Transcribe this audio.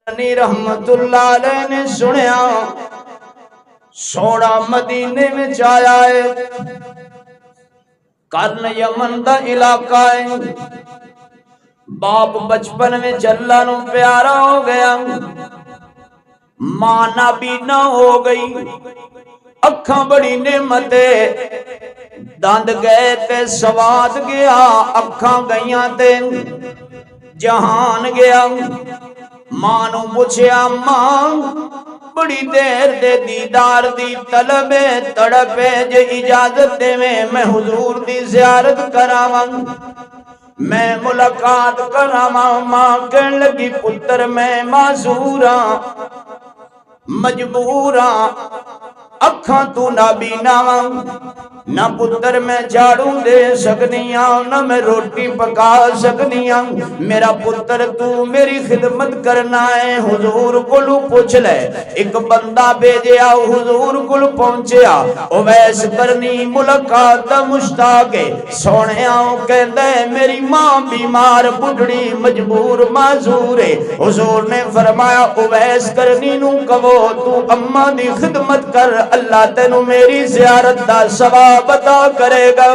نی رحمت اللہ علیہ نے سنیا سونا مدینے میں آیا ہے، کرن یمن دا علاقہ ہے، باپ بچپن میں اللہ نو پیارا ہو گیا، ماں نابینا ہو گئی، اکھاں بڑی نعمتے، دند گئے تے سواد گیا، اکھاں گئیاں تے جہان گیا۔ ماں نو پوچھیا ماں بڑی دیر دے دیدار دی طلب تڑپے جے اجازت دے میں حضور دی زیارت کراواں، میں ملاقات کراواں۔ ماں کہن لگی پتر میں معذوراں مجبوراں، اکھاں تو نابینا نہ پتر میں جھاڑو دے سکنیاں نہ میں روٹی پکا سکنیاں، میرا پتر تو میری خدمت کرنا ہے۔ حضور کولو پوچھ لے، ایک بندہ بھیجیا، حضور کول پہنچیا، اویس کرنی ملاقات دا مشتاق ہے، سونیاں کہندا ہے میری ماں بیمار بڈھڑی مجبور معذور ہے۔ حضور نے فرمایا اویس کرنی نو کہو تو اماں دی خدمت کر، اللہ تینو میری زیارت دا ثواب عطا کرے گا۔